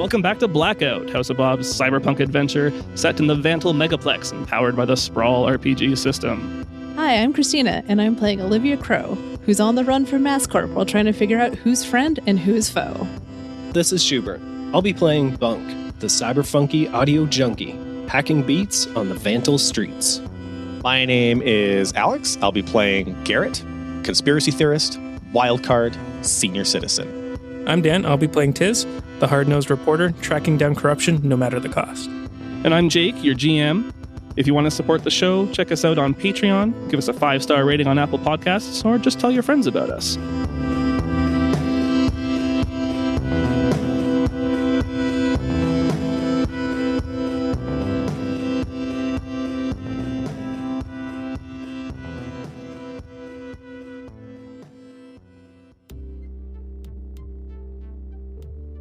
Welcome back to Blackout, House of Bob's cyberpunk adventure set in the Vantal Megaplex and powered by the Sprawl RPG system. Hi, I'm Cristina, and I'm playing Olivia Crow, who's on the run from MassCorp while trying to figure out who's friend and who's foe. This is Shubert. I'll be playing Bunk, the cyberfunky audio junkie, hacking beats on the Vantal streets. My name is Alex. I'll be playing Garrett, conspiracy theorist, wildcard, senior citizen. I'm Dan. I'll be playing Tiz, the hard-nosed reporter, tracking down corruption no matter the cost. And I'm Jake, your GM. If you want to support the show, check us out on Patreon, give us a 5-star rating on Apple Podcasts, or just tell your friends about us.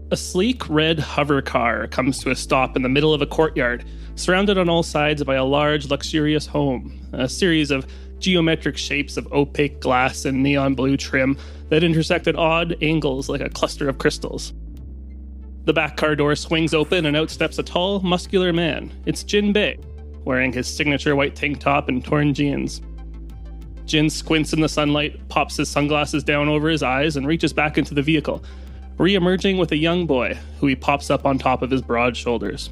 A sleek red hover car comes to a stop in the middle of a courtyard, surrounded on all sides by a large, luxurious home, a series of geometric shapes of opaque glass and neon blue trim that intersect at odd angles like a cluster of crystals. The back car door swings open and out steps a tall, muscular man. It's Jin Bei, wearing his signature white tank top and torn jeans. Jin squints in the sunlight, pops his sunglasses down over his eyes, and reaches back into the vehicle, re-emerging with a young boy, who he pops up on top of his broad shoulders.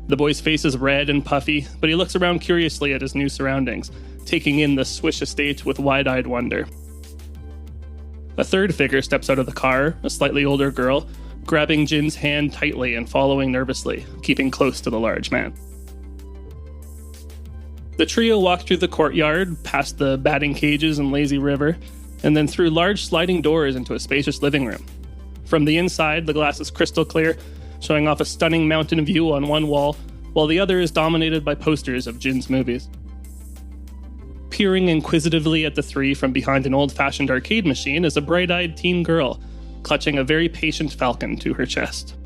The boy's face is red and puffy, but he looks around curiously at his new surroundings, taking in the Swish estate with wide-eyed wonder. A third figure steps out of the car, a slightly older girl, grabbing Jin's hand tightly and following nervously, keeping close to the large man. The trio walk through the courtyard, past the batting cages and lazy river, and then through large sliding doors into a spacious living room. From the inside, the glass is crystal clear, showing off a stunning mountain view on one wall, while the other is dominated by posters of Jin's movies. Peering inquisitively at the three from behind an old-fashioned arcade machine is a bright-eyed teen girl, clutching a very patient falcon to her chest.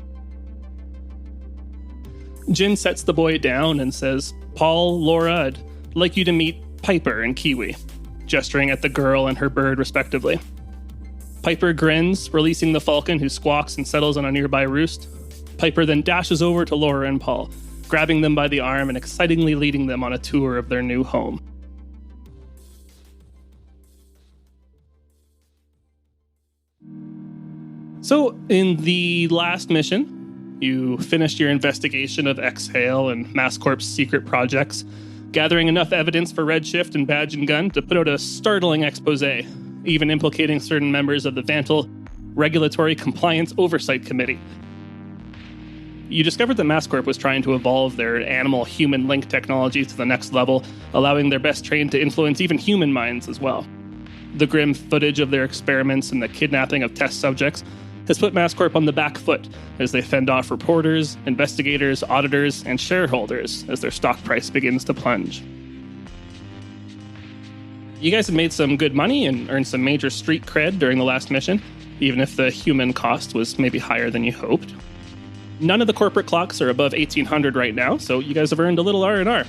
Jin sets the boy down and says, "Paul, Laura, I'd like you to meet Piper and Kiwi," gesturing at the girl and her bird respectively. Piper grins, releasing the falcon, who squawks and settles on a nearby roost. Piper then dashes over to Laura and Paul, grabbing them by the arm and excitingly leading them on a tour of their new home. So, in the last mission, you finished your investigation of Exhale and MassCorp's secret projects, gathering enough evidence for Redshift and Badge and Gun to put out a startling expose, even implicating certain members of the Vantal Regulatory Compliance Oversight Committee. You discovered that MassCorp was trying to evolve their animal-human link technology to the next level, allowing their best trained to influence even human minds as well. The grim footage of their experiments and the kidnapping of test subjects has put MassCorp on the back foot as they fend off reporters, investigators, auditors, and shareholders as their stock price begins to plunge. You guys have made some good money and earned some major street cred during the last mission, even if the human cost was maybe higher than you hoped. None of the corporate clocks are above 1800 right now, so you guys have earned a little R&R.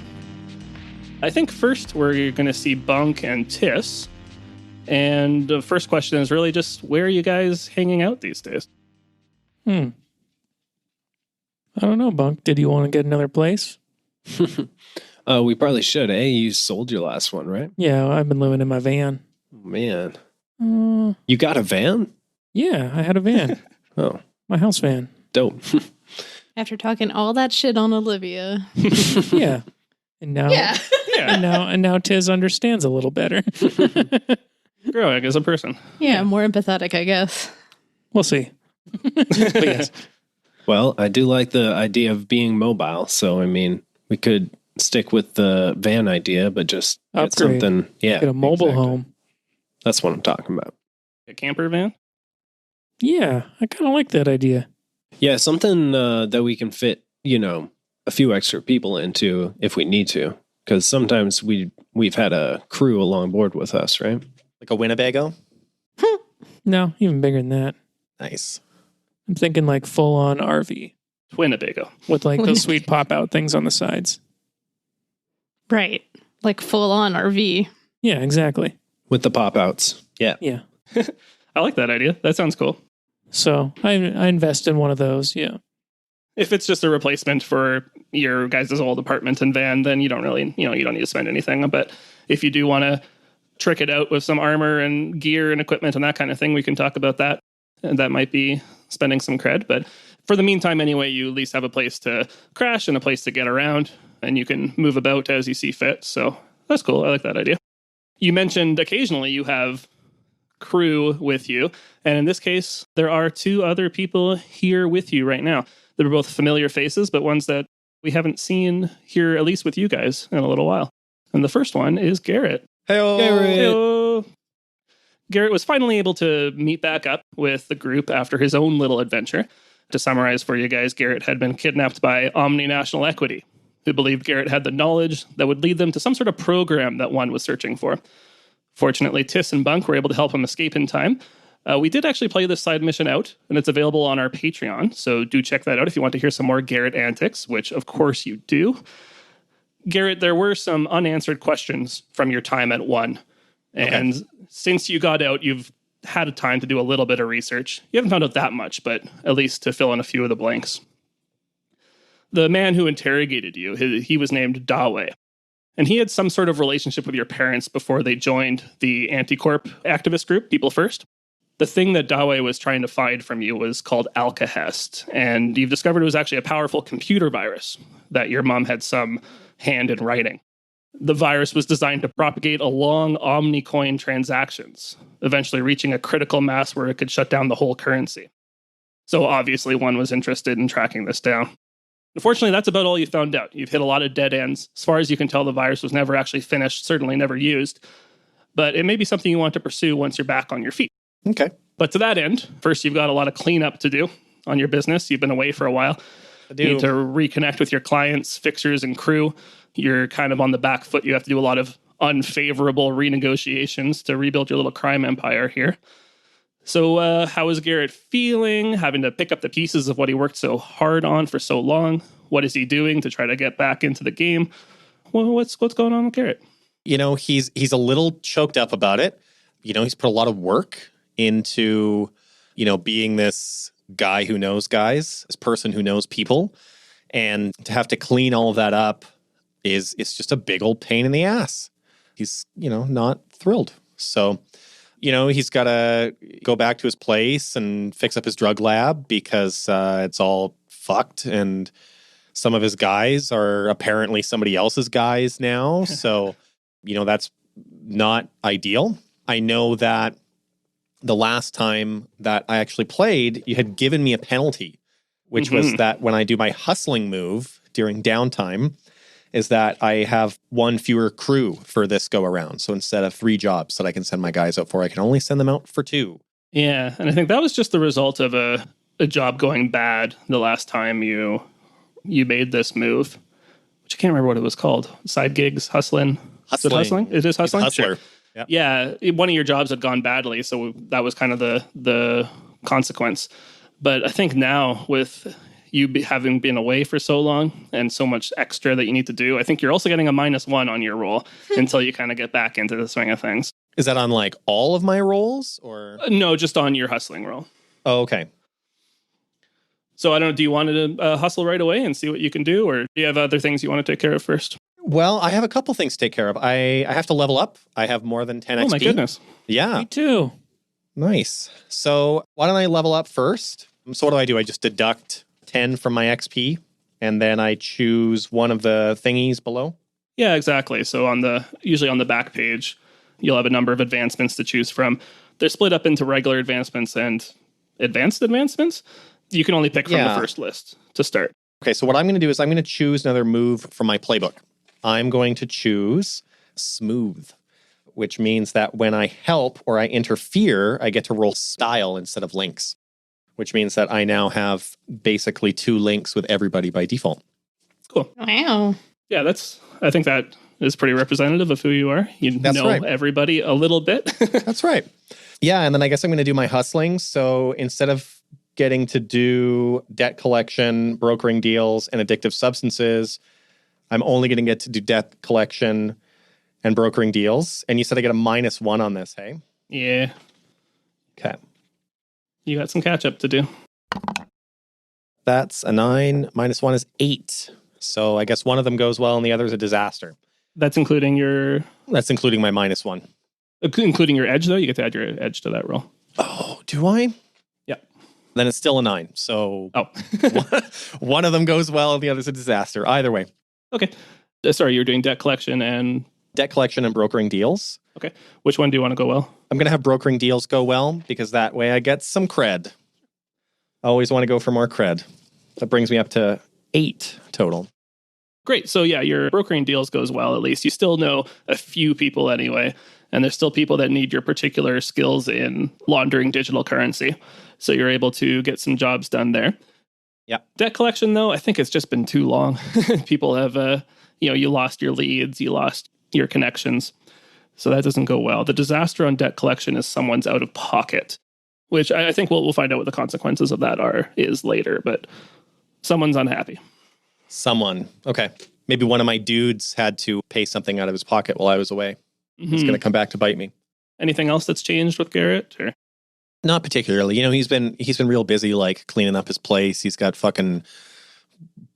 I think first we're going to see Bunk and Tiss, and the first question is really just, where are you guys hanging out these days? I don't know, Bunk. Did you want to get another place? We probably should, eh? You sold your last one, right? Yeah, I've been living in my van. Oh, man. You got a van? Yeah, I had a van. Oh. My house van. Dope. After talking all that shit on Olivia. Yeah. And now, Yeah. and now Tiz understands a little better. Growing as a person. Yeah, more empathetic, I guess. We'll see. But yes. Well, I do like the idea of being mobile, so I mean, we could stick with the van idea, but just get Upgrade. something. Yeah, Get a mobile exactly. home. That's what I'm talking about. A camper van? Yeah, I kind of like that idea. Yeah, something that we can fit, a few extra people into if we need to. Because sometimes we've had a crew along board with us, right? Like a Winnebago? No, even bigger than that. Nice. I'm thinking like full-on RV Twinabego. with like those sweet pop-out things on the sides. Right. Like full-on RV. Yeah, exactly. With the pop-outs. Yeah. I like that idea. That sounds cool. So I invest in one of those, yeah. If it's just a replacement for your guys' old apartment and van, then you don't really, you don't need to spend anything. But if you do want to trick it out with some armor and gear and equipment and that kind of thing, we can talk about that. And that might be spending some cred. But for the meantime, anyway, you at least have a place to crash and a place to get around, and you can move about as you see fit. So that's cool. I like that idea. You mentioned occasionally you have crew with you. And in this case, there are 2 other people here with you right now. They're both familiar faces, but ones that we haven't seen here, at least with you guys, in a little while. And the first one is Garrett. Hey-o. Garrett. Hey-o. Garrett was finally able to meet back up with the group after his own little adventure. To summarize for you guys, Garrett had been kidnapped by Omni-National Equity, who believed Garrett had the knowledge that would lead them to some sort of program that one was searching for. Fortunately, Tiss and Bunk were able to help him escape in time. We did actually play this side mission out, and it's available on our Patreon, so do check that out if you want to hear some more Garrett antics, which of course you do. Garrett, there were some unanswered questions from your time at 1, and since you got out, you've had a time to do a little bit of research. You haven't found out that much, but at least to fill in a few of the blanks. The man who interrogated you, he was named Dawe. And he had some sort of relationship with your parents before they joined the anti-corp activist group, People First. The thing that Dawe was trying to find from you was called Alcahest. And you've discovered it was actually a powerful computer virus that your mom had some hand in writing. The virus was designed to propagate along Omnicoin transactions, eventually reaching a critical mass where it could shut down the whole currency. So obviously one was interested in tracking this down. Unfortunately, that's about all you found out. You've hit a lot of dead ends. As far as you can tell, the virus was never actually finished, certainly never used. But it may be something you want to pursue once you're back on your feet. Okay. But to that end, first you've got a lot of cleanup to do on your business. You've been away for a while. I do. You need to reconnect with your clients, fixers, and crew. You're kind of on the back foot. You have to do a lot of unfavorable renegotiations to rebuild your little crime empire here. So how is Garrett feeling, having to pick up the pieces of what he worked so hard on for so long? What is he doing to try to get back into the game? Well, what's going on with Garrett? He's a little choked up about it. He's put a lot of work into, being this guy who knows guys, this person who knows people. And to have to clean all of that up it's just a big old pain in the ass. He's, not thrilled. So, he's got to go back to his place and fix up his drug lab because it's all fucked. And some of his guys are apparently somebody else's guys now. So, that's not ideal. I know that the last time that I actually played, you had given me a penalty, which was that when I do my hustling move during downtime, is that I have 1 fewer crew for this go around. So instead of 3 jobs that I can send my guys out for, I can only send them out for 2. Yeah, and I think that was just the result of a job going bad the last time you made this move, which I can't remember what it was called. Side gigs, hustling. Is it hustling? It is hustling? Hustler. Sure. Yeah, one of your jobs had gone badly, so that was kind of the consequence. But I think now with you having been away for so long and so much extra that you need to do, I think you're also getting a -1 on your roll until you kind of get back into the swing of things. Is that on like all of my rolls or? No, just on your hustling roll. Oh, okay. So I don't know, do you want to hustle right away and see what you can do, or do you have other things you want to take care of first? Well, I have a couple things to take care of. I have to level up. I have more than 10 XP. Oh my goodness. Yeah. Me too. Nice. So why don't I level up first? So what do? I just deduct 10 from my XP, and then I choose one of the thingies below? Yeah, exactly. So usually on the back page, you'll have a number of advancements to choose from. They're split up into regular advancements and advanced advancements. You can only pick from the first list to start. Okay, so what I'm going to do is I'm going to choose another move from my playbook. I'm going to choose Smooth, which means that when I help or I interfere, I get to roll style instead of links, which means that I now have basically 2 links with everybody by default. Cool. Wow. Yeah, I think that is pretty representative of who you are. That's know right. Everybody a little bit. That's right. Yeah, and then I guess I'm going to do my hustling. So instead of getting to do debt collection, brokering deals, and addictive substances, I'm only going to get to do debt collection and brokering deals. And you said I get a -1 on this, hey? Yeah. Okay. You got some catch up to do. That's a 9. -1 is 8. So I guess one of them goes well and the other is a disaster. That's including your That's including my -1. including your edge, though. You get to add your edge to that roll. Oh, do I? Yeah. Then it's still a 9. So Oh, one of them goes well and the other's a disaster. Either way. okay. Sorry, you're doing debt collection and Debt collection and brokering deals. okay. Which one do you want to go well? I'm going to have brokering deals go well because that way I get some cred. I always want to go for more cred. That brings me up to 8 total. Great. So yeah, your brokering deals goes well. At least you still know a few people anyway, and there's still people that need your particular skills in laundering digital currency. So you're able to get some jobs done there. Yeah. Debt collection, though, I think it's just been too long. People have, you lost your leads, you lost your connections. So that doesn't go well. The disaster on debt collection is someone's out of pocket, which I think we'll find out what the consequences of that is later, but someone's unhappy. Someone. Okay. Maybe one of my dudes had to pay something out of his pocket while I was away. It's going to come back to bite me. Anything else that's changed with Garrett? Or? Not particularly. He's been real busy, like cleaning up his place. He's got fucking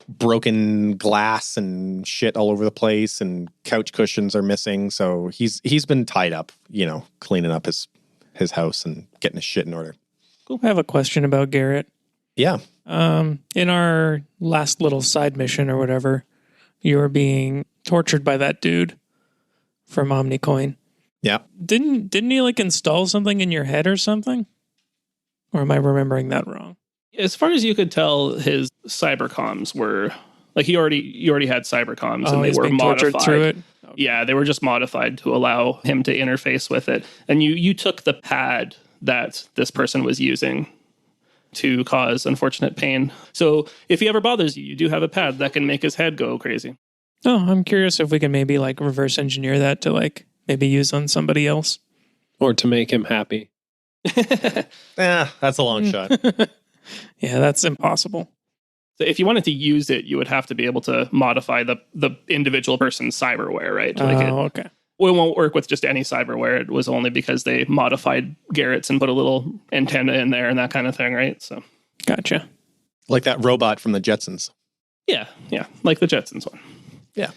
broken glass and shit all over the place, and couch cushions are missing. So he's been tied up, cleaning up his house and getting his shit in order. Cool. I have a question about Garrett. Yeah. In our last little side mission or whatever, you were being tortured by that dude from Omnicoin. Yeah. Didn't he like install something in your head or something? Or am I remembering that wrong? As far as you could tell, his cybercoms were like you already had cybercoms, and they he's were being modified tortured through it. Okay. Yeah, they were just modified to allow him to interface with it. And you took the pad that this person was using to cause unfortunate pain. So if he ever bothers you, you do have a pad that can make his head go crazy. Oh, I'm curious if we can maybe like reverse engineer that to like maybe use on somebody else. Or to make him happy. That's a long shot. Yeah, that's impossible. So if you wanted to use it, you would have to be able to modify the individual person's cyberware, right? Okay. Well, it won't work with just any cyberware. It was only because they modified Garrett's and put a little antenna in there and that kind of thing, right? So, Gotcha. Like that robot from the Jetsons. yeah, like the Jetsons one. Yeah.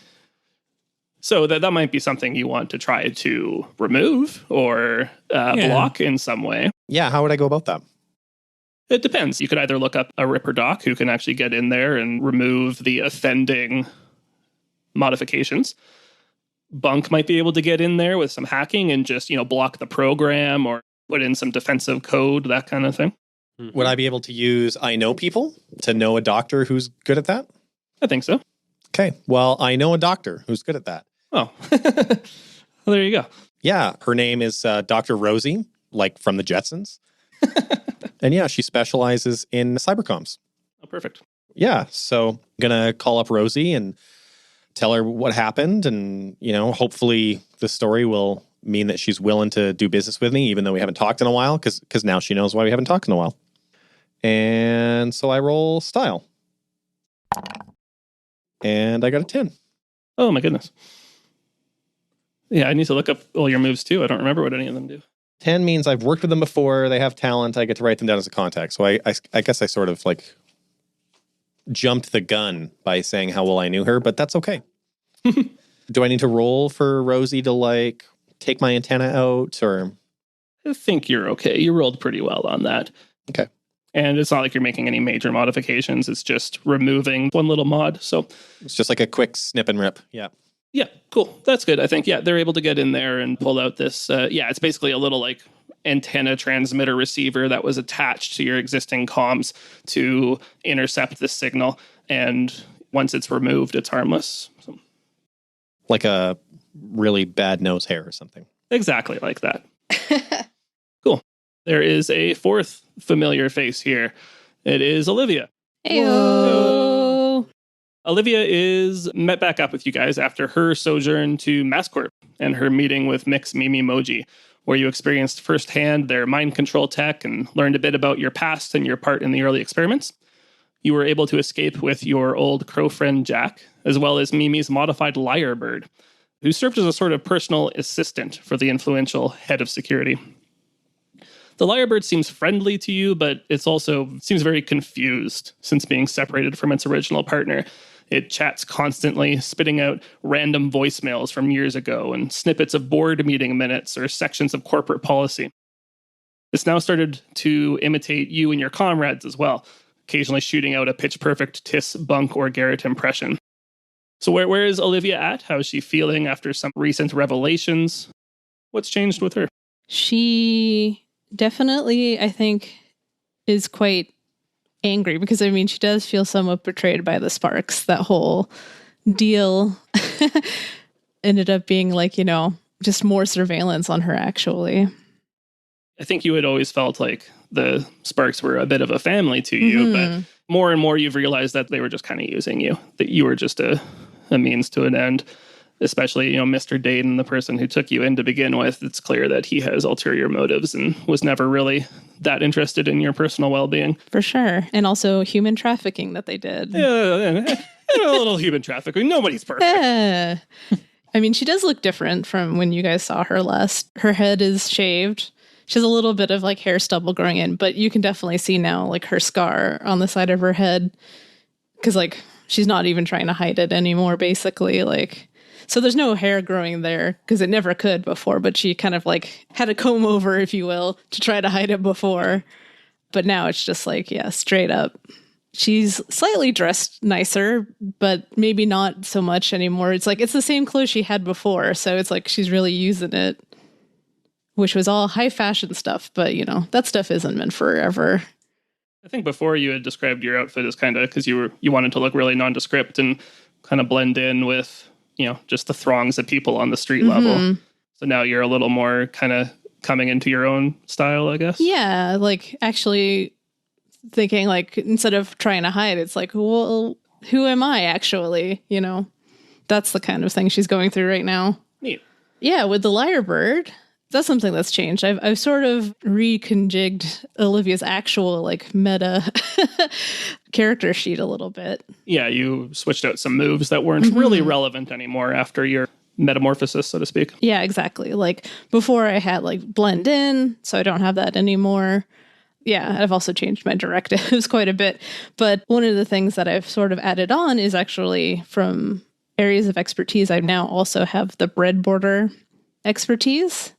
So that might be something you want to try to remove or block in some way. Yeah, how would I go about that? It depends. You could either look up a Ripper doc who can actually get in there and remove the offending modifications. Bunk might be able to get in there with some hacking and just, block the program or put in some defensive code, that kind of thing. Would I be able to use I know people to know a doctor who's good at that? I think so. Okay. Well, I know a doctor who's good at that. Oh, well, there you go. Yeah. Her name is Dr. Rosie, like from the Jetsons. And yeah, she specializes in cybercoms. Oh, perfect. Yeah. So I'm going to call up Rosie and tell her what happened. And, hopefully the story will mean that she's willing to do business with me, even though we haven't talked in a while, because now she knows why we haven't talked in a while. And so I roll style. And I got a 10. Oh, my goodness. Yeah, I need to look up all your moves, too. I don't remember what any of them do. 10 means I've worked with them before. They have talent. I get to write them down as a contact. So I guess I sort of like jumped the gun by saying how well I knew her, but that's okay. Do I need to roll for Rosie to like take my antenna out or? I think you're okay. You rolled pretty well on that. Okay. And it's not like you're making any major modifications. It's just removing one little mod. So It's just like a quick snip and rip. Yeah. yeah, cool. That's good. I think, they're able to get in there and pull out this. It's basically a little like antenna transmitter receiver that was attached to your existing comms to intercept the signal. And once it's removed, it's harmless. So, Like a really bad nose hair or something. exactly like that. Cool. There is a fourth familiar face here. It is Olivia. Heyo. Olivia is met back up with you guys after her sojourn to MassCorp and her meeting with Mix Mimi Moji, where you experienced firsthand their mind control tech and learned a bit about your past and your part in the early experiments. You were able to escape with your old crow friend Jack, as well as Mimi's modified lyrebird, who served as a sort of personal assistant for the influential head of security. The lyrebird seems friendly to you, but it's also seems very confused since being separated from its original partner. It chats constantly, spitting out random voicemails from years ago and snippets of board meeting minutes or sections of corporate policy. It's now started to imitate you and your comrades as well, occasionally shooting out a pitch-perfect Tiss, Bunk, or Garrett impression. So where is Olivia at? How is she feeling after some recent revelations? What's changed with her? She definitely, I think, is quite angry because, I mean, she does feel somewhat betrayed by the Sparks. That whole deal ended up being like, you know, just more surveillance on her, actually. I think you had always felt like the Sparks were a bit of a family to you, but more and more you've realized that they were just kind of using you, that you were just a means to an end. Especially, you know, Mr. Dayton, the person who took you in to begin with, it's clear that he has ulterior motives and was never really that interested in your personal well-being. For sure. And also human trafficking that they did. Yeah, a little human trafficking. Nobody's perfect. I mean, she does look different from when you guys saw her last. Her head is shaved. She has a little bit of like hair stubble growing in, but you can definitely see now like her scar on the side of her head. Because like she's not even trying to hide it anymore, basically. Like, so there's no hair growing there because it never could before, but she kind of like had a comb over, if you will, to try to hide it before. But now it's just like, yeah, straight up. She's slightly dressed nicer, but maybe not so much anymore. It's like, it's the same clothes she had before. So it's like, she's really using it, which was all high fashion stuff. But, you know, that stuff isn't meant forever. I think before you had described your outfit as kind of, because you wanted to look really nondescript and kind of blend in with, you know, just the throngs of people on the street level. So now you're a little more kind of coming into your own style, I guess. Yeah, like actually thinking like instead of trying to hide, it's like, well, who am I actually? You know, that's the kind of thing she's going through right now. Neat. Yeah, with the lyrebird, that's something that's changed. I've sort of reconjigged Olivia's actual like meta character sheet a little bit. Yeah, you switched out some moves that weren't really relevant anymore after your metamorphosis, so to speak. Yeah, exactly. Like before I had like blend in, so I don't have that anymore. Yeah, I've also changed my directives quite a bit. But one of the things that I've sort of added on is actually from areas of expertise. I now also have the breadboarder expertise,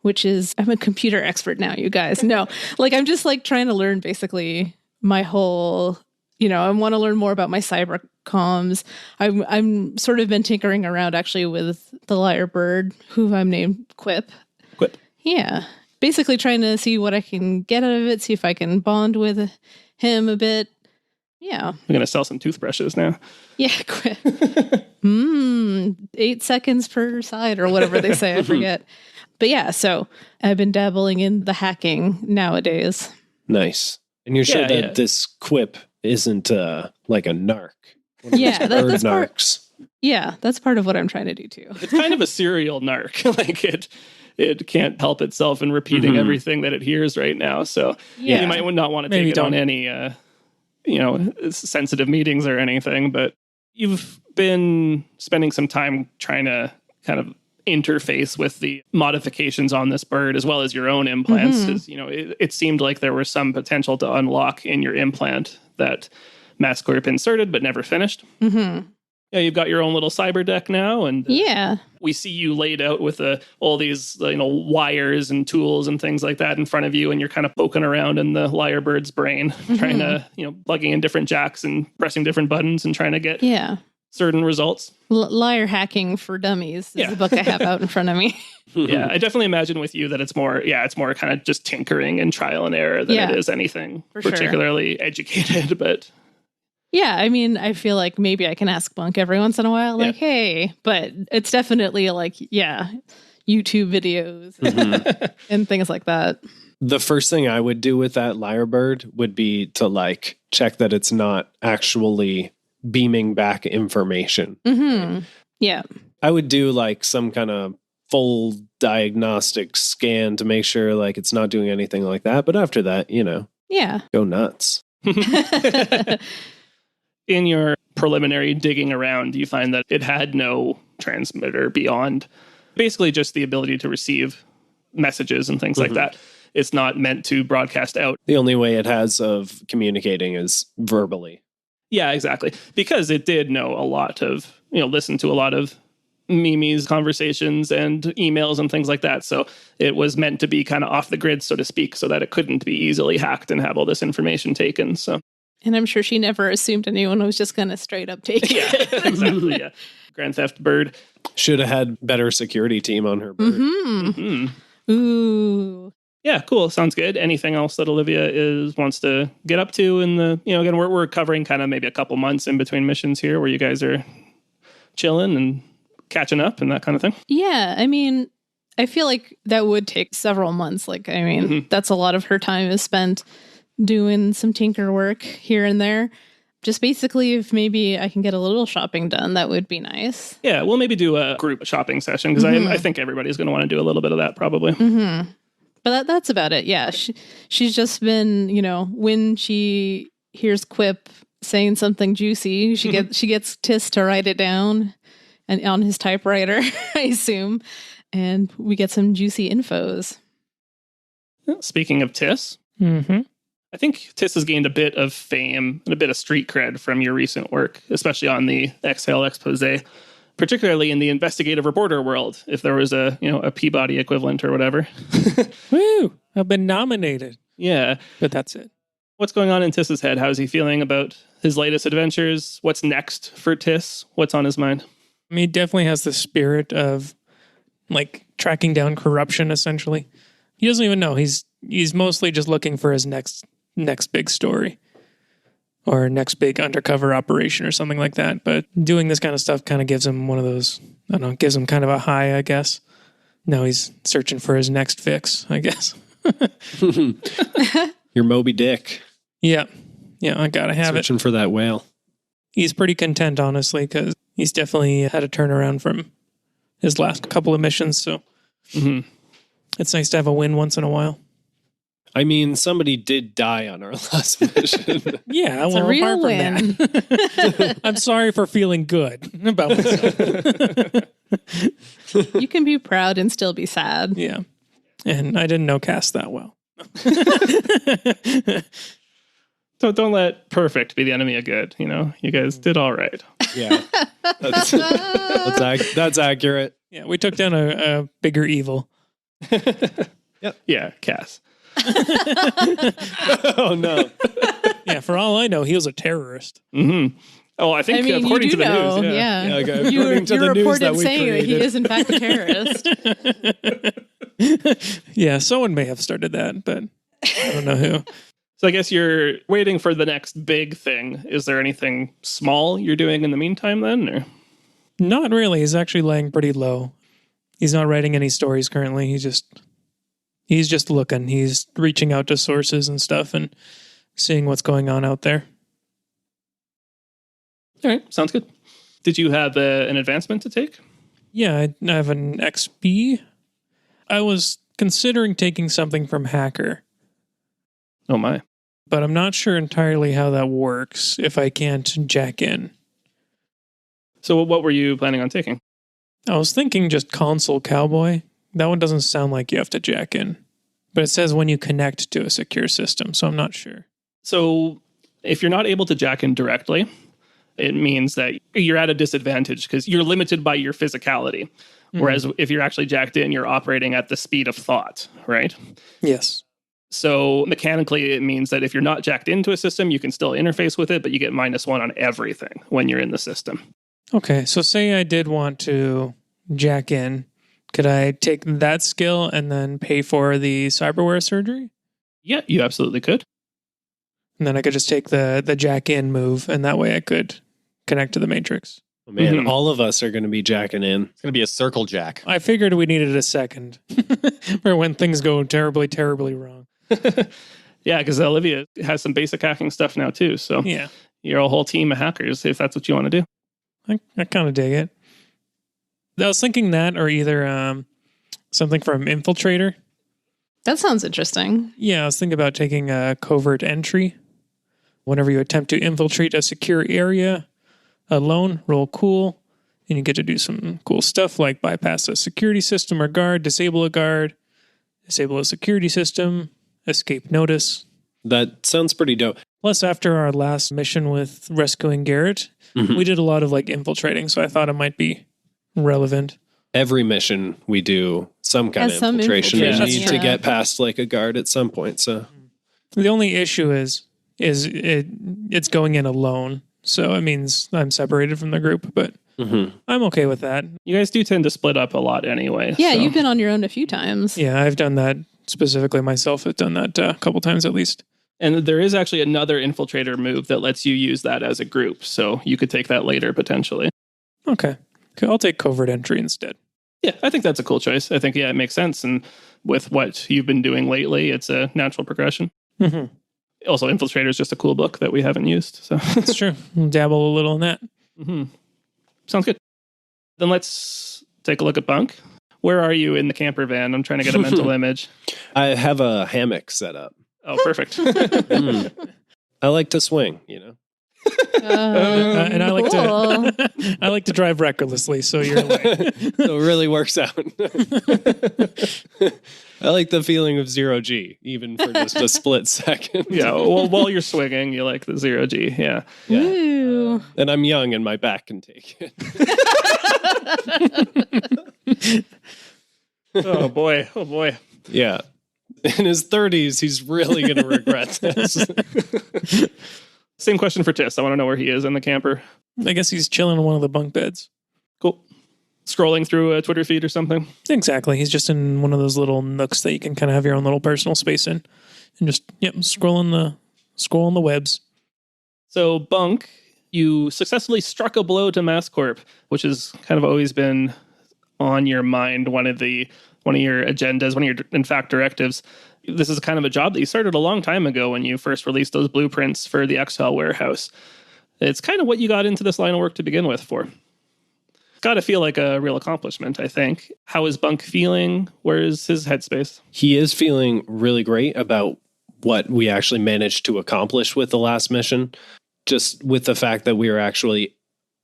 which is, I'm a computer expert now, you guys. No, like I'm just like trying to learn basically my whole, you know, I want to learn more about my cyber comms. I'm sort of been tinkering around actually with the lyrebird, who I'm named Quip. Quip. Yeah. Basically trying to see what I can get out of it, see if I can bond with him a bit. Yeah. I'm going to sell some toothbrushes now. Yeah, Quip. 8 seconds per side or whatever they say, I forget. But yeah, so I've been dabbling in the hacking nowadays. Nice. And you're sure that this Quip isn't like a narc? Yeah, that's narcs. Yeah, that's part of what I'm trying to do too. It's kind of a serial narc. Like it can't help itself in repeating everything that it hears right now. So you might not want to take it on any sensitive meetings or anything, but you've been spending some time trying to kind of interface with the modifications on this bird as well as your own implants, because it seemed like there was some potential to unlock in your implant that Masscorp inserted but never finished. Yeah, you've got your own little cyber deck now, and we see you laid out with all these wires and tools and things like that in front of you, and you're kind of poking around in the lyrebird's brain, trying to plugging in different jacks and pressing different buttons and trying to get certain results. Liar Hacking for Dummies is the book I have out in front of me. Yeah, I definitely imagine with you that it's more kind of just tinkering and trial and error than it is anything particularly educated, but... Yeah, I mean, I feel like maybe I can ask Bunk every once in a while, like, hey, but it's definitely like, YouTube videos and things like that. The first thing I would do with that lyrebird would be to like check that it's not actually beaming back information. Yeah. I would do like some kind of full diagnostic scan to make sure like it's not doing anything like that. But after that, go nuts. In your preliminary digging around, you find that it had no transmitter beyond basically just the ability to receive messages and things like that. it's not meant to broadcast out. The only way it has of communicating is verbally. Yeah, exactly. Because it did know a lot of, listen to a lot of Mimi's conversations and emails and things like that. So it was meant to be kind of off the grid, so to speak, so that it couldn't be easily hacked and have all this information taken. So, and I'm sure she never assumed anyone was just going to straight up take it. Yeah, exactly. Yeah. Grand Theft Bird. Should have had better security team on her bird. Ooh. Yeah, cool. Sounds good. Anything else that Olivia wants to get up to in the, again, we're covering kind of maybe a couple months in between missions here where you guys are chilling and catching up and that kind of thing. Yeah, I mean, I feel like that would take several months. Like, I mean, that's a lot of her time is spent doing some tinker work here and there. Just basically, if maybe I can get a little shopping done, that would be nice. Yeah, we'll maybe do a group shopping session because I think everybody's going to want to do a little bit of that probably. But that's about it. Yeah, she's just been, when she hears Quip saying something juicy, she gets Tis to write it down and on his typewriter, I assume, and we get some juicy infos. Speaking of Tis, I think Tis has gained a bit of fame and a bit of street cred from your recent work, especially on the Exhale expose, particularly in the investigative reporter world, if there was a Peabody equivalent or whatever. Woo! I've been nominated. Yeah. But that's it. What's going on in Tiss's head? How's he feeling about his latest adventures? What's next for Tiss? What's on his mind? I mean, he definitely has the spirit of, like, tracking down corruption, essentially. He doesn't even know. He's mostly just looking for his next big story. Or next big undercover operation or something like that. But doing this kind of stuff kind of gives him one of those, I don't know, gives him kind of a high, I guess. Now he's searching for his next fix, I guess. Your Moby Dick. Yeah, I gotta have Searching for that whale. He's pretty content, honestly, because he's definitely had a turnaround from his last couple of missions. So it's nice to have a win once in a while. I mean, somebody did die on our last mission. Yeah, it's a real win. That, I'm sorry for feeling good about myself. You can be proud and still be sad. Yeah, and I didn't know Cass that well. Don't let perfect be the enemy of good. You guys did all right. Yeah, that's accurate. Yeah, we took down a bigger evil. Yep. Yeah, Cass. Oh no. Yeah, for all I know, he was a terrorist. Oh, I think according to the news. Yeah. Okay, according to the news that we saying that he created. is in fact a terrorist. Yeah, someone may have started that, but I don't know who. So I guess you're waiting for the next big thing. Is there anything small you're doing in the meantime then? Or? Not really. He's actually laying pretty low. He's not writing any stories currently. He's just looking. He's reaching out to sources and stuff and seeing what's going on out there. All right. Sounds good. Did you have an advancement to take? Yeah, I have an XP. I was considering taking something from Hacker. Oh my. But I'm not sure entirely how that works if I can't jack in. So what were you planning on taking? I was thinking just Console Cowboy. That one doesn't sound like you have to jack in. But it says when you connect to a secure system, so I'm not sure. So if you're not able to jack in directly, it means that you're at a disadvantage because you're limited by your physicality. Whereas if you're actually jacked in, you're operating at the speed of thought, right? Yes. So mechanically, it means that if you're not jacked into a system, you can still interface with it, but you get -1 on everything when you're in the system. Okay, so say I did want to jack in. Could I take that skill and then pay for the cyberware surgery? Yeah, you absolutely could. And then I could just take the jack in move, and that way I could connect to the Matrix. Oh, man, all of us are going to be jacking in. It's going to be a circle jack. I figured we needed a second for when things go terribly, terribly wrong. Yeah, because Olivia has some basic hacking stuff now too. So yeah, you're a whole team of hackers if that's what you want to do. I kind of dig it. I was thinking that or either something from Infiltrator. That sounds interesting. Yeah, I was thinking about taking a covert entry. Whenever you attempt to infiltrate a secure area alone, roll cool, and you get to do some cool stuff like bypass a security system or guard, disable a guard, disable a security system, escape notice. That sounds pretty dope. Plus, after our last mission with rescuing Garrett, we did a lot of like infiltrating, so I thought it might be relevant. Every mission we do some kind of infiltration. Yeah, We need to get past like a guard at some point. So the only issue is it's going in alone, so it means I'm separated from the group, but I'm okay with that. You guys do tend to split up a lot anyway. Yeah, so. you've been on your own a few times. Yeah, I've done that specifically myself. I've done that a couple times at least. And there is actually another infiltrator move that lets you use that as a group. So you could take that later potentially. Okay, I'll take covert entry instead. Yeah, I think that's a cool choice. I think, it makes sense. And with what you've been doing lately, it's a natural progression. Also, Infiltrator is just a cool book that we haven't used. So It's true. We'll dabble a little in that. Sounds good. Then let's take a look at Bunk. Where are you in the camper van? I'm trying to get a mental image. I have a hammock set up. Oh, perfect. I like to swing, you know. And I like cool. to I like to drive recklessly, so you're away. So it really works out. I like the feeling of 0G, even for just a split second. Yeah, well, while you're swinging, you like the 0G. Yeah. Ooh. And I'm young and my back can take it. Oh, boy. Oh, boy. Yeah. In his 30s, he's really going to regret this. Same question for Tiss. I want to know where he is in the camper. I guess he's chilling in one of the bunk beds. Cool. Scrolling through a Twitter feed or something. Exactly. He's just in one of those little nooks that you can kind of have your own little personal space in. And just, scrolling the webs. So, Bunk, you successfully struck a blow to MassCorp, which has kind of always been on your mind, one of your agendas, one of your, in fact, directives. This is kind of a job that you started a long time ago when you first released those blueprints for the Exile warehouse. It's kind of what you got into this line of work to begin with for. It's got to feel like a real accomplishment, I think. How is Bunk feeling? Where is his headspace? He is feeling really great about what we actually managed to accomplish with the last mission. Just with the fact that we were actually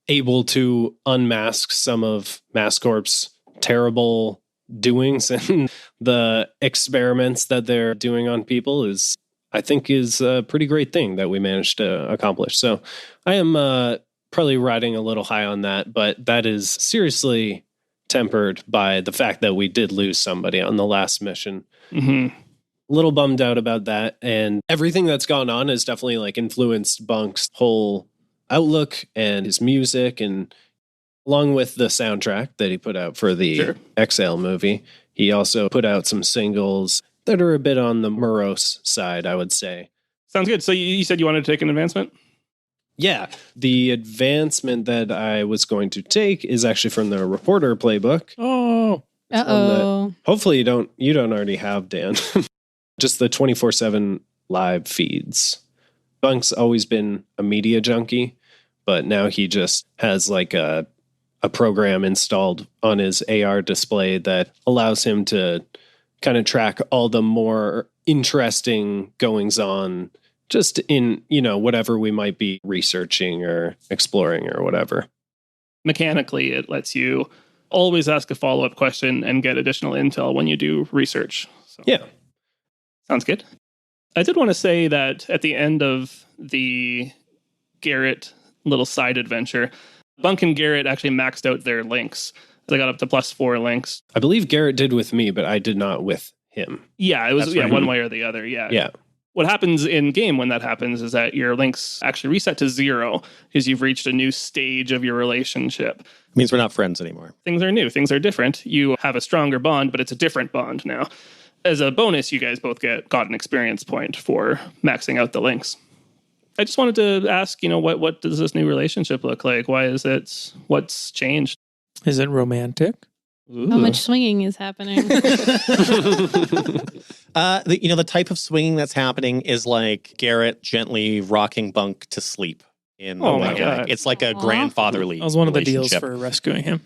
able to unmask some of MassCorp's terrible doings and the experiments that they're doing on people is a pretty great thing that we managed to accomplish. So I am probably riding a little high on that, but that is seriously tempered by the fact that we did lose somebody on the last mission. A little bummed out about that. And everything that's gone on has definitely like influenced Bunk's whole outlook and his music, and along with the soundtrack that he put out for the Exhale movie. He also put out some singles that are a bit on the morose side, I would say. Sounds good. So you said you wanted to take an advancement? Yeah. The advancement that I was going to take is actually from the Reporter playbook. Oh. Uh-oh. Hopefully you don't already have, Dan. Just the 24/7 live feeds. Bunk's always been a media junkie, but now he just has like a program installed on his AR display that allows him to kind of track all the more interesting goings on just in, whatever we might be researching or exploring or whatever. Mechanically, it lets you always ask a follow-up question and get additional intel when you do research. So, yeah. Sounds good. I did want to say that at the end of the Garrett little side adventure, Bunk and Garrett actually maxed out their links. They got up to +4 links. I believe Garrett did with me, but I did not with him. Yeah, it was That's right. one way or the other. Yeah. Yeah. What happens in game when that happens is that your links actually reset to 0 because you've reached a new stage of your relationship. It means we're not friends anymore. Things are new. Things are different. You have a stronger bond, but it's a different bond now. As a bonus, you guys both got an experience point for maxing out the links. I just wanted to ask, what does this new relationship look like? What's changed? Is it romantic? Ooh. How much swinging is happening? The type of swinging that's happening is like Garrett gently rocking Bunk to sleep. Oh my God. It's like a Aw. grandfatherly That was one of the deals relationship. for rescuing him.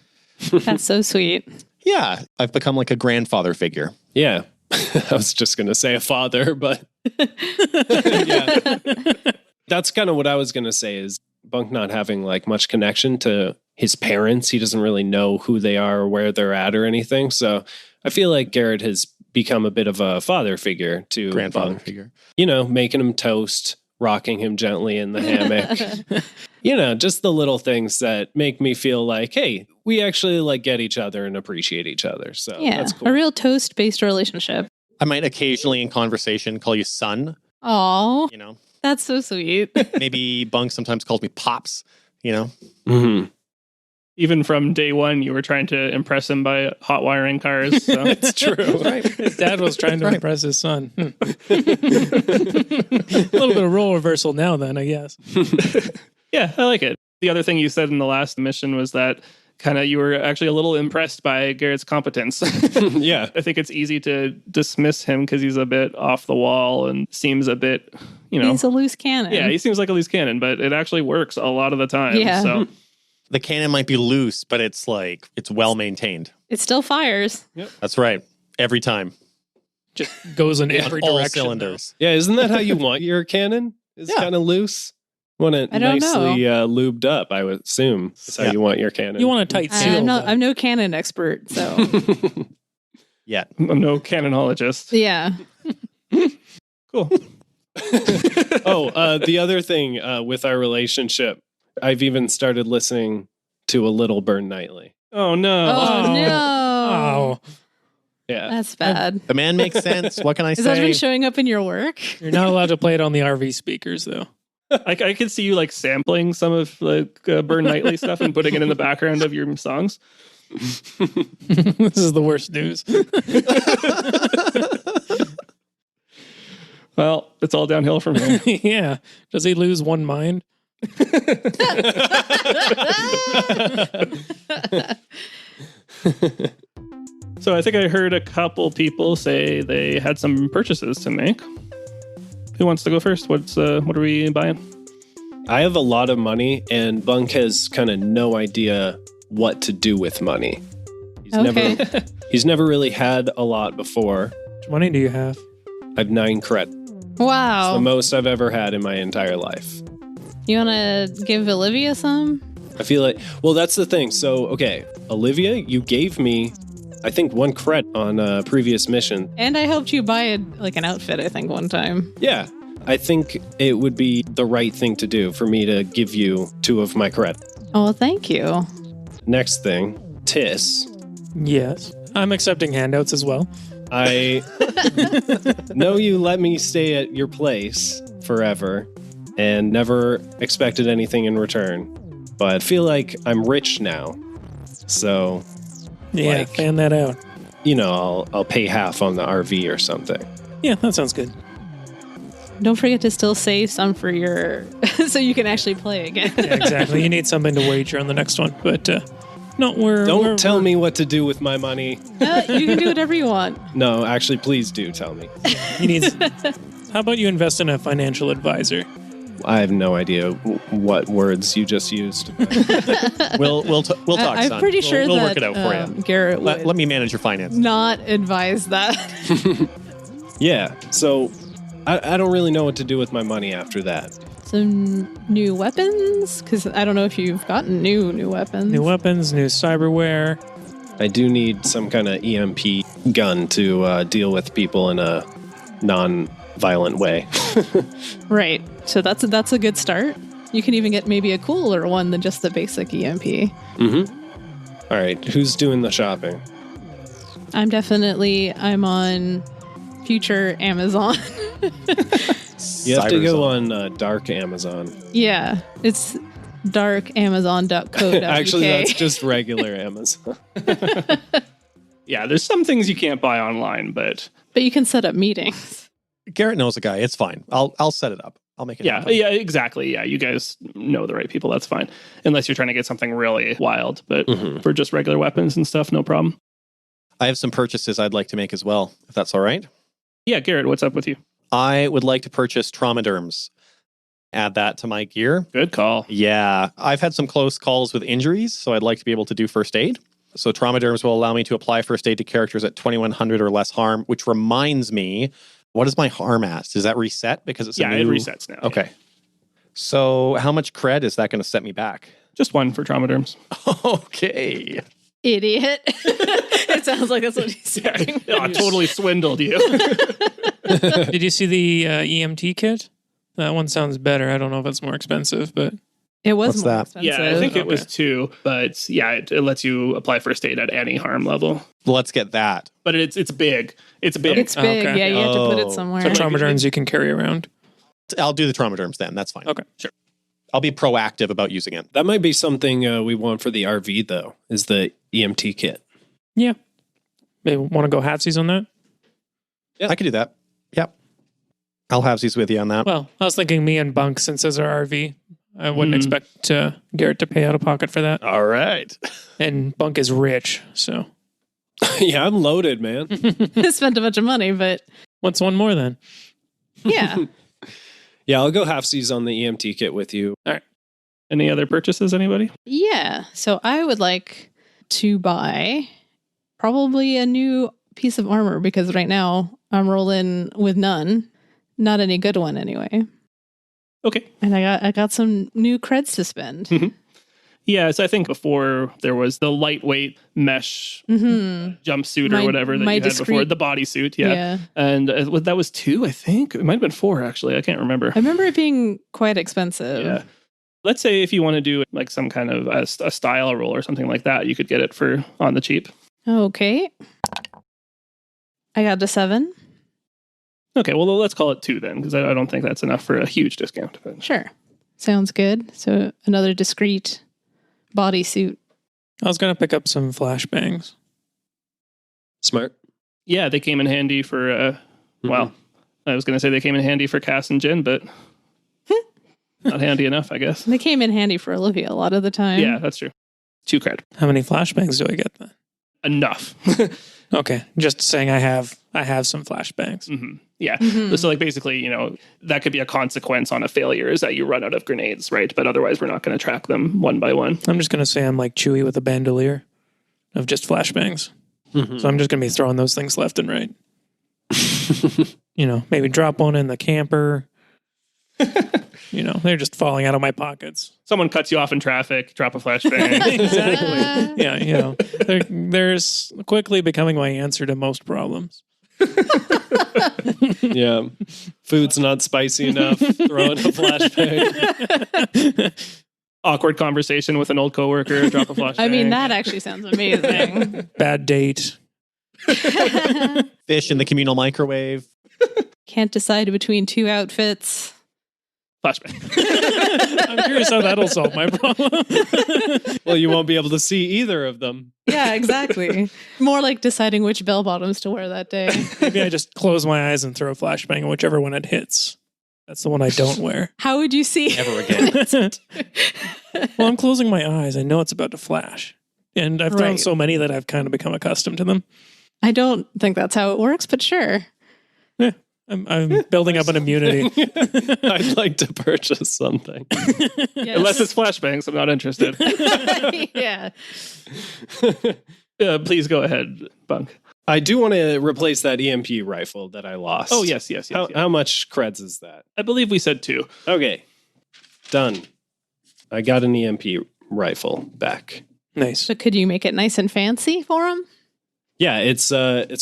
That's so sweet. Yeah, I've become like a grandfather figure. Yeah. I was just going to say a father, but yeah. That's kind of what I was going to say is Bunk not having like much connection to his parents. He doesn't really know who they are or where they're at or anything. So I feel like Garrett has become a bit of a father figure to Grandfather Bunk. figure. You know, making him toast, rocking him gently in the hammock. You know, just the little things that make me feel like, hey, we actually like get each other and appreciate each other. So that's cool. A real toast-based relationship. I might occasionally in conversation call you son. Aw, You know, that's so sweet. maybe Bunk sometimes calls me pops. You know, Mm-hmm. Even from day one, you were trying to impress him by hot wiring cars. So. It's true. His dad was trying to impress his son. A little bit of role reversal now then, I guess. Yeah, I like it. The other thing you said in the last mission was that kind of you were actually a little impressed by Garrett's competence. Yeah. I think it's easy to dismiss him because he's a bit off the wall and seems a bit, you know. He's a loose cannon. Yeah, he seems like a loose cannon, but it actually works a lot of the time. Yeah. So the cannon might be loose, but it's well maintained. It still fires. That's right. Every time. Just goes in every All direction. cylinders. Yeah, isn't that how you want your cannon? It's kind of loose. Want it I don't nicely lubed up, I would assume. That's how you want your cannon. You want a tight seal. I'm no cannon expert, so Yeah. I'm no canonologist. yeah. Cool. The other thing with our relationship, I've even started listening to a little Burn Nightly. Oh, no. Oh no. Oh, Yeah. That's bad. The man makes sense. What can I Has that say? been showing up in your work? you're not allowed to play it on the RV speakers, though. I could see you like sampling some of like Burn Nightly stuff and putting it in the background of your songs. This is the worst news. Well, it's all downhill from here. Yeah. Does he lose one mind? So I think I heard a couple people say they had some purchases to make. Who wants to go first? What are we buying? I have a lot of money, and Bunk has kind of no idea what to do with money. He's never really had a lot before. How much money do you have? I have 9 credit. Wow. The most I've ever had in my entire life. You want to give Olivia some? I feel like, well, that's the thing. So, okay, Olivia, you gave me, I think, 1 credit on a previous mission. And I helped you buy an outfit, I think, one time. Yeah, I think it would be the right thing to do for me to give you 2 of my credit. Oh, well, thank you. Next thing, Tiss. Yes. I'm accepting handouts as well. I know you let me stay at your place forever and never expected anything in return, but I feel like I'm rich now. So, Yeah, fan that out. you know, I'll pay half on the RV or something. Yeah, that sounds good. Don't forget to still save some for your... so you can actually play again. Yeah, exactly. You need something to wager on the next one. But no, Don't tell me what to do with my money. You can do whatever you want. No, actually, please do tell me. You need. How about you invest in a financial advisor? I have no idea what words you just used. We'll talk, I'm son. pretty sure we'll that work it out for you. Garrett would Let me manage your finances. not advise that. Yeah, so I don't really know what to do with my money after that. Some new weapons? Because I don't know if you've gotten new weapons. New weapons, new cyberware. I do need some kind of EMP gun to deal with people in a non-violent way. Right. So that's a good start. You can even get maybe a cooler one than just the basic EMP. All right, who's doing the shopping? I'm on future Amazon. You have to go Cyberzone. on dark Amazon. Yeah. It's darkamazon.co.uk. Actually, that's just regular Amazon. Yeah, there's some things you can't buy online, but But you can set up meetings. Garrett knows a guy. It's fine. I'll set it up. I'll make it yeah, happen. yeah, exactly. Yeah, you guys know the right people. That's fine. Unless you're trying to get something really wild. But for just regular weapons and stuff, no problem. I have some purchases I'd like to make as well, if that's all right. Yeah, Garrett, what's up with you? I would like to purchase traumaderms. Add that to my gear. Good call. Yeah, I've had some close calls with injuries, so I'd like to be able to do first aid. So traumaderms will allow me to apply first aid to characters at 2100 or less harm, which reminds me, what is my harm at? Does that reset because it's Yeah, a new... it resets now. Okay. So how much cred is that going to set me back? Just one for traumaderms. Okay. Idiot. It sounds like that's what he's saying. Yeah, I totally swindled you. Did you see the EMT kit? That one sounds better. I don't know if it's more expensive, but It was What's more that? expensive. Yeah, I think it was 2, but yeah, it lets you apply first aid at any harm level. Let's get that. But it's big. It's big. It's big. Okay. Yeah, you have to put it Oh. somewhere. the trauma derms you can carry around. I'll do the trauma then. That's fine. Okay. Sure. I'll be proactive about using it. That might be something we want for the RV, though, is the EMT kit. Yeah. Maybe want to go halfsies on that? Yeah. I could do that. Yep. I'll have these with you on that. Well, I was thinking me and Bunk, since it's our RV. I wouldn't expect Garrett to pay out of pocket for that. All right. And Bunk is rich, so. Yeah, I'm loaded, man. Spent a bunch of money, but What's one more then? yeah. Yeah, I'll go halfsies on the EMT kit with you. Any other purchases, anybody? Yeah. So I would like to buy probably a new piece of armor because right now I'm rolling with none. Not any good one anyway. Okay. And I got some new creds to spend. Yeah, so I think before there was the lightweight mesh jumpsuit or whatever that you had before, the bodysuit. Yeah. And that was 2, I think. It might have been 4, actually. I can't remember. I remember it being quite expensive. Yeah. Let's say if you want to do like some kind of a style roll or something like that, you could get it for on the cheap. Okay. I got to 7. Okay, well, let's call it 2 then, because I don't think that's enough for a huge discount. But. Sure. Sounds good. So another discreet bodysuit. I was going to pick up some flashbangs. Smart. Yeah, they came in handy for, well, I was going to say they came in handy for Cass and Jin, but not handy enough, I guess. They came in handy for Olivia a lot of the time. Yeah, that's true. 2 cred. How many flashbangs do I get then? Enough. Okay, just saying I have some flashbangs. Yeah. So like basically, that could be a consequence on a failure is that you run out of grenades, right? But otherwise we're not going to track them one by one. I'm just going to say I'm like Chewie with a bandolier of just flashbangs. So I'm just going to be throwing those things left and right. Maybe drop one in the camper. They're just falling out of my pockets. Someone cuts you off in traffic, drop a flashbang. Exactly. Yeah, there's quickly becoming my answer to most problems. Yeah. Food's not spicy enough. Throw in a flashbang. Awkward conversation with an old coworker, drop a flashbang. I mean, that actually sounds amazing. Bad date. Fish in the communal microwave. Can't decide between 2 outfits. Flashbang. I'm curious how that'll solve my problem. Well, you won't be able to see either of them. Yeah, exactly. More like deciding which bell bottoms to wear that day. Maybe I just close my eyes and throw a flashbang, and whichever one it hits. That's the one I don't wear. How would you see? Never again. Well, I'm closing my eyes. I know it's about to flash. And I've thrown Right. so many that I've kind of become accustomed to them. I don't think that's how it works, but sure. Yeah, I'm building up an immunity. I'd like to purchase something. Yes. Unless it's flashbangs, I'm not interested. Yeah. Please go ahead, Bunk. I do want to replace that EMP rifle that I lost. Oh, yes. How much creds is that? I believe we said 2. Okay. Done. I got an EMP rifle back. Nice. So could you make it nice and fancy for him? Yeah, it's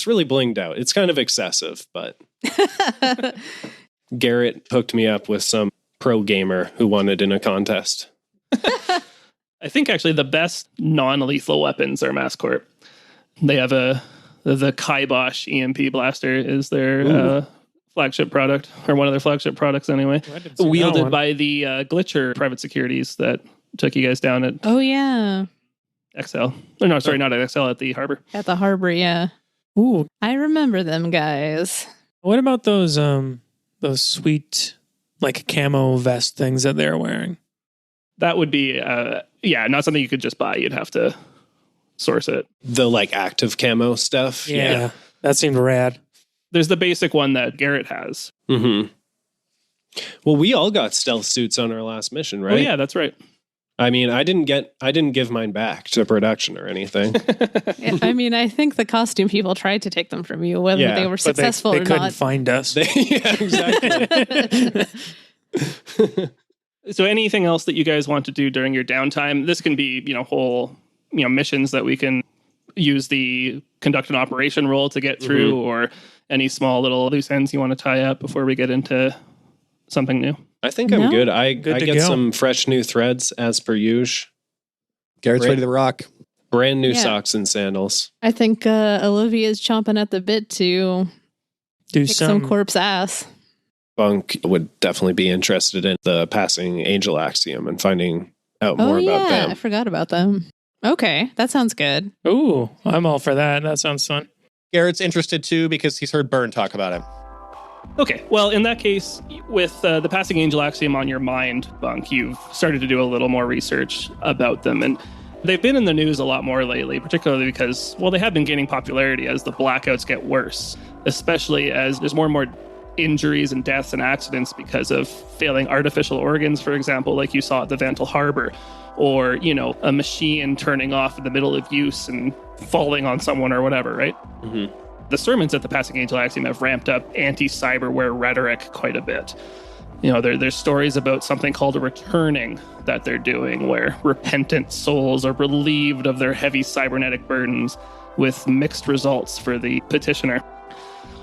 really blinged out. It's kind of excessive, but Garrett hooked me up with some pro gamer who won it in a contest. I think actually the best non-lethal weapons are Masscorp. They have the Kibosh EMP blaster is their flagship product, or one of their flagship products anyway. I didn't see that Wielded one. by the Glitcher private securities that took you guys down at Oh, yeah. XL. Oh, no, sorry, not at XL, at the harbor. At the harbor, yeah. Ooh, I remember them guys. what about those sweet like camo vest things that they're wearing? That would be, not something you could just buy. You'd have to source it. The active camo stuff. Yeah, that seemed rad. There's the basic one that Garrett has. Mm-hmm. Well, we all got stealth suits on our last mission, right? Oh, yeah, that's right. I mean, I didn't give mine back to production or anything. I mean, I think the costume people tried to take them from you, whether Yeah, they were But successful they or couldn't not. find us. Yeah, exactly. So anything else that you guys want to do during your downtime? This can be, whole missions that we can use the conduct an operation role to get through, or any small little loose ends you want to tie up before we get into something new? I think I'm good. I get some fresh new threads as per usual. Garrett's ready to rock. Brand new socks and sandals. I think Olivia's chomping at the bit to do kick some corpse ass. Bunk would definitely be interested in the passing angel axiom and finding out more about them. I forgot about them. Okay, that sounds good. Ooh, I'm all for that. That sounds fun. Garrett's interested too because he's heard Byrne talk about him. Okay, well, in that case, with the passing angel axiom on your mind, Bunk, you've started to do a little more research about them. And they've been in the news a lot more lately, particularly because, well, they have been gaining popularity as the blackouts get worse, especially as there's more and more injuries and deaths and accidents because of failing artificial organs, for example, like you saw at the Vantal Harbor, or, a machine turning off in the middle of use and falling on someone or whatever, right? Mm-hmm. The sermons at the Passing Angel Axiom have ramped up anti-cyberware rhetoric quite a bit. There's stories about something called a returning that they're doing, where repentant souls are relieved of their heavy cybernetic burdens, with mixed results for the petitioner.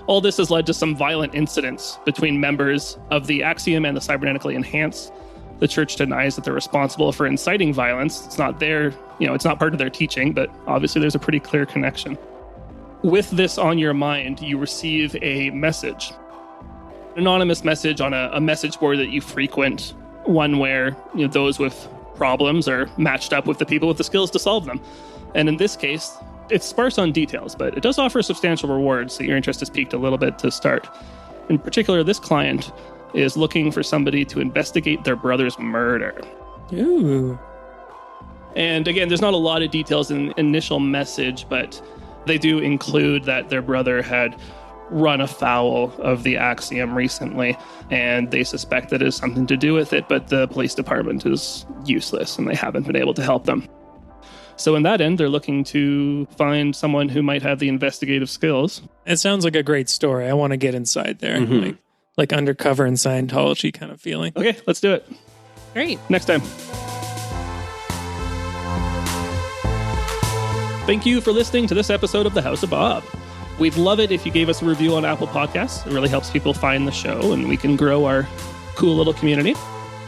All this has led to some violent incidents between members of the Axiom and the cybernetically enhanced. The church denies that they're responsible for inciting violence. It's not it's not part of their teaching, but obviously there's a pretty clear connection. With this on your mind, you receive a message. An anonymous message on a message board that you frequent, one where those with problems are matched up with the people with the skills to solve them. And in this case, it's sparse on details, but it does offer substantial rewards, so your interest is piqued a little bit to start. In particular, this client is looking for somebody to investigate their brother's murder. Ooh. And again, there's not a lot of details in the initial message, but they do include that their brother had run afoul of the Axiom recently, and they suspect that it has something to do with it, but the police department is useless and they haven't been able to help them. So in that end, they're looking to find someone who might have the investigative skills. It sounds like a great story. I want to get inside there. Mm-hmm. Like undercover in Scientology kind of feeling. Okay, let's do it. Great. Next time. Thank you for listening to this episode of The House of Bob. We'd love it if you gave us a review on Apple Podcasts. It really helps people find the show, and we can grow our cool little community.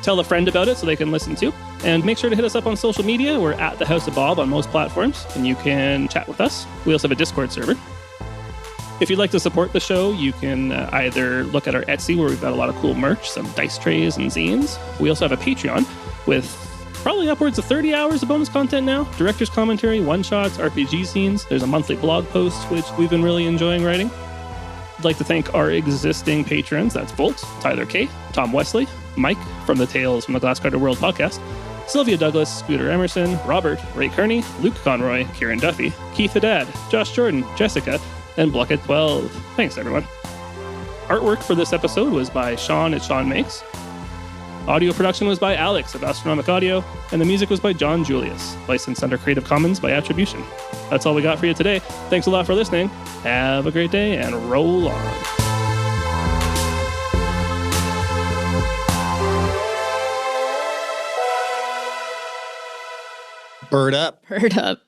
Tell a friend about it so they can listen too. And make sure to hit us up on social media. We're at The House of Bob on most platforms, and you can chat with us. We also have a Discord server. If you'd like to support the show, you can either look at our Etsy, where we've got a lot of cool merch, some dice trays and zines. We also have a Patreon with probably upwards of 30 hours of bonus content now. Director's commentary, one-shots, RPG zines. There's a monthly blog post, which we've been really enjoying writing. I'd like to thank our existing patrons. That's Volt, Tyler K., Tom Wesley, Mike from the Tales from the Glasscutter World podcast, Sylvia Douglas, Scooter Emerson, Robert, Ray Kearney, Luke Conroy, Kieran Duffy, Keith Haddad, Josh Jordan, Jessica, and Blackout12. Thanks, everyone. Artwork for this episode was by Sean at Sean Makes. Audio production was by Alex of Astronomic Audio, and the music was by John Julius, licensed under Creative Commons by Attribution. That's all we got for you today. Thanks a lot for listening. Have a great day, and roll on. Bird up. Bird up.